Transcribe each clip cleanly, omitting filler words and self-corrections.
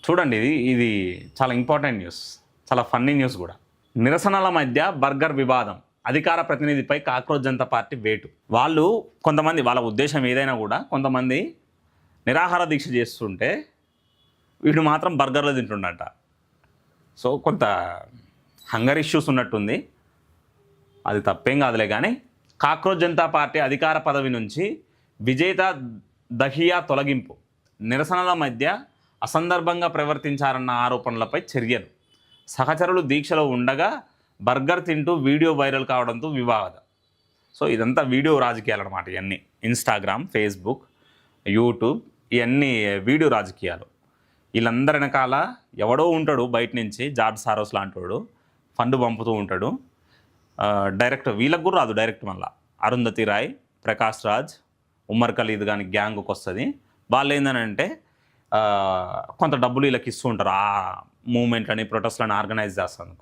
చూడండి, ఇది చాలా ఇంపార్టెంట్ న్యూస్, చాలా ఫన్నీ న్యూస్ కూడా. నిరసనల మధ్య బర్గర్ వివాదం, అధికార ప్రతినిధిపై కాక్రోచ్ జనతా పార్టీ వేటు. వాళ్ళు కొంతమంది, వాళ్ళ ఉద్దేశం ఏదైనా కూడా, కొంతమంది నిరాహార దీక్ష చేస్తుంటే వీడు మాత్రం బర్గర్లు తింటుండట. సో కొంత హంగర్ ఇష్యూస్ ఉన్నట్టుంది. అది తప్పేం కాదులే కానీ, కాక్రోచ్ జనతా పార్టీ అధికార పదవి నుంచి విజేత దహియా తొలగింపు, నిరసనల మధ్య అసందర్భంగా ప్రవర్తించారన్న ఆరోపణలపై చర్యలు, సహచరులు దీక్షలో ఉండగా బర్గర్ తింటూ వీడియో వైరల్ కావడంతో వివాదం. సో ఇదంతా వీడియో రాజకీయాలు అనమాట. ఇవన్నీ ఇన్స్టాగ్రామ్, ఫేస్బుక్, యూట్యూబ్, ఇవన్నీ వీడియో రాజకీయాలు. వీళ్ళందరి వెనకాల ఎవడో ఉంటాడు బయట నుంచి, జార్జ్ సారోస్ లాంటి వాడు ఫండ్ పంపుతూ ఉంటాడు. డైరెక్ట్ వీళ్ళకు కూడా రాదు, డైరెక్ట్ మళ్ళీ అరుంధతి రాయ్, ప్రకాష్ రాజ్, ఉమర్ ఖలీద్ కానీ గ్యాంగ్కి వస్తుంది. వాళ్ళు ఏంటంటే కొంత డబ్బులు వీళ్ళకి ఇస్తూ ఉంటారు ఆ మూమెంట్లని, ప్రొటెస్ట్లని ఆర్గనైజ్ చేస్తాను.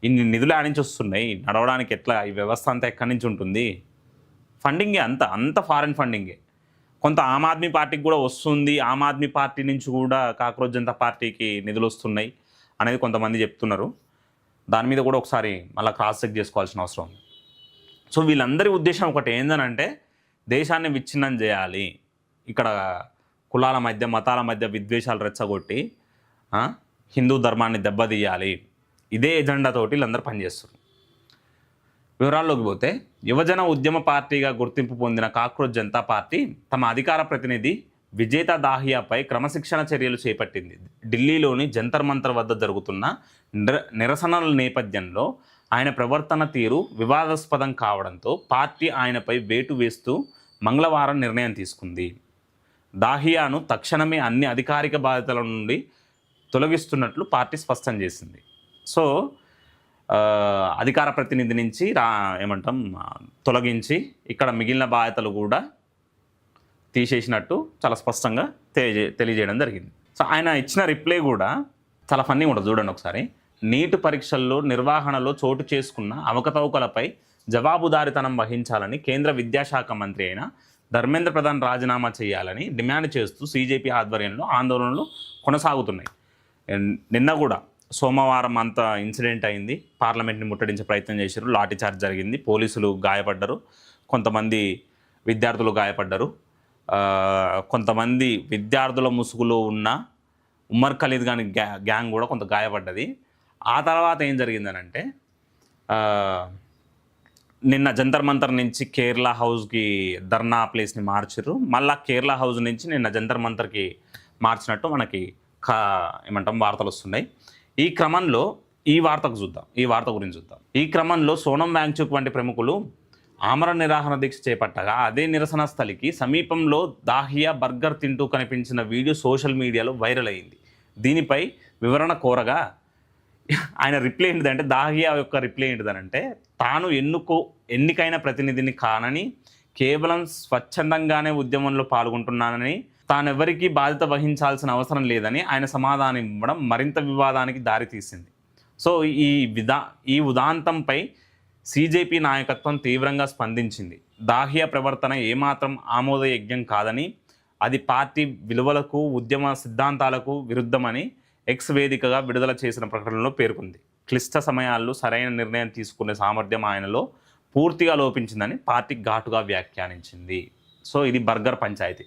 ఇన్ని నిధులు ఆడించి వస్తున్నాయి, నడవడానికి ఎట్లా ఈ వ్యవస్థ అంతా ఎక్కడి నుంచి ఉంటుంది? ఫండింగే, అంత ఫారెన్ ఫండింగే. కొంత ఆమ్ ఆద్మీ పార్టీకి కూడా వస్తుంది, ఆమ్ ఆద్మీ పార్టీ నుంచి కూడా కాక్రోచ్ జనతా పార్టీకి నిధులు వస్తున్నాయి అనేది కొంతమంది చెప్తున్నారు. దాని మీద కూడా ఒకసారి మళ్ళీ క్రాస్ చెక్ చేసుకోవాల్సిన అవసరం ఉంది. సో వీళ్ళందరి ఉద్దేశం ఒకటి ఏందనంటే, దేశాన్ని విచ్ఛిన్నం చేయాలి, ఇక్కడ కులాల మధ్య, మతాల మధ్య విద్వేషాలు రెచ్చగొట్టి హిందూ ధర్మాన్ని దెబ్బతీయాలి, ఇదే ఎజెండాతోటి వీళ్ళందరూ పనిచేస్తారు. వివరాల్లోకి పోతే, యువజన ఉద్యమ పార్టీగా గుర్తింపు పొందిన కాక్రోచ్ జనతా పార్టీ తమ అధికార ప్రతినిధి విజేత దాహియాపై క్రమశిక్షణ చర్యలు చేపట్టింది. ఢిల్లీలోని జంతర్ మంతర్ వద్ద జరుగుతున్న నిరసనల నేపథ్యంలో ఆయన ప్రవర్తన తీరు వివాదాస్పదం కావడంతో పార్టీ ఆయనపై వేటు వేస్తూ మంగళవారం నిర్ణయం తీసుకుంది. దాహియాను తక్షణమే అన్ని అధికారిక బాధ్యతల నుండి తొలగిస్తున్నట్లు పార్టీ స్పష్టం చేసింది. సో అధికార ప్రతినిధి నుంచి తొలగించి ఇక్కడ మిగిలిన బాధ్యతలు కూడా తీసేసినట్టు చాలా స్పష్టంగా తెలియజేయడం జరిగింది. సో ఆయన ఇచ్చిన రిప్లై కూడా చాలా ఫన్నీ ఉంటుంది, చూడండి ఒకసారి. నీట్ పరీక్షల్లో నిర్వహణలో చోటు చేసుకున్న అవకతవకలపై జవాబుదారీతనం వహించాలని కేంద్ర విద్యాశాఖ మంత్రి అయిన ధర్మేంద్ర ప్రధాన్ రాజీనామా చేయాలని డిమాండ్ చేస్తూ సీజేపీ ఆధ్వర్యంలో ఆందోళనలు కొనసాగుతున్నాయి. నిన్న కూడా సోమవారం అంత ఇన్సిడెంట్ అయింది, పార్లమెంట్ని ముట్టడించే ప్రయత్నం చేశారు, లాఠీచార్జ్ జరిగింది, పోలీసులు గాయపడ్డారు, కొంతమంది విద్యార్థులు గాయపడ్డారు, కొంతమంది విద్యార్థుల ముసుగులో ఉన్న ఉమర్ ఖలీద్ గాని గ్యాంగ్ కూడా కొంత గాయపడ్డది. ఆ తర్వాత ఏం జరిగిందనంటే, నిన్న జంతర్ మంతర్ నుంచి కేరళ హౌస్కి ధర్నా ప్లేస్ని మార్చారు. మళ్ళీ కేరళ హౌస్ నుంచి నిన్న జంతర్ మంతర్కి మార్చినట్టు మనకి వార్తలు వస్తున్నాయి. ఈ క్రమంలో ఈ వార్త గురించి చూద్దాం. ఈ క్రమంలో సోనం వాంగ్చుక్ వంటి ప్రముఖులు ఆమరణ నిరాహార దీక్ష చేపట్టగా అదే నిరసన స్థలికి సమీపంలో దాహియా బర్గర్ తింటూ కనిపించిన వీడియో సోషల్ మీడియాలో వైరల్ అయింది. దీనిపై వివరణ కోరగా ఆయన రిప్లై ఏంటిదంటే, దాహియా యొక్క రిప్లై ఏంటిదనంటే, తాను ఎన్నికైన ప్రతినిధిని కానని, కేవలం స్వచ్ఛందంగానే ఉద్యమంలో పాల్గొంటున్నానని, తానెవరికీ బాధ్యత వహించాల్సిన అవసరం లేదని ఆయన సమాధానం ఇవ్వడం మరింత వివాదానికి దారితీసింది. సో ఈ ఉదాంతంపై సీజేపీ నాయకత్వం తీవ్రంగా స్పందించింది. దాహియా ప్రవర్తన ఏమాత్రం ఆమోదయోగ్యం కాదని, అది పార్టీ విలువలకు, ఉద్యమ సిద్ధాంతాలకు విరుద్ధమని ఎక్స్ వేదికగా విడుదల చేసిన ప్రకటనలో పేర్కొంది. క్లిష్ట సమయాల్లో సరైన నిర్ణయం తీసుకునే సామర్థ్యం ఆయనలో పూర్తిగా లోపించిందని పార్టీ ఘాటుగా వ్యాఖ్యానించింది. సో ఇది బర్గర్ పంచాయతీ.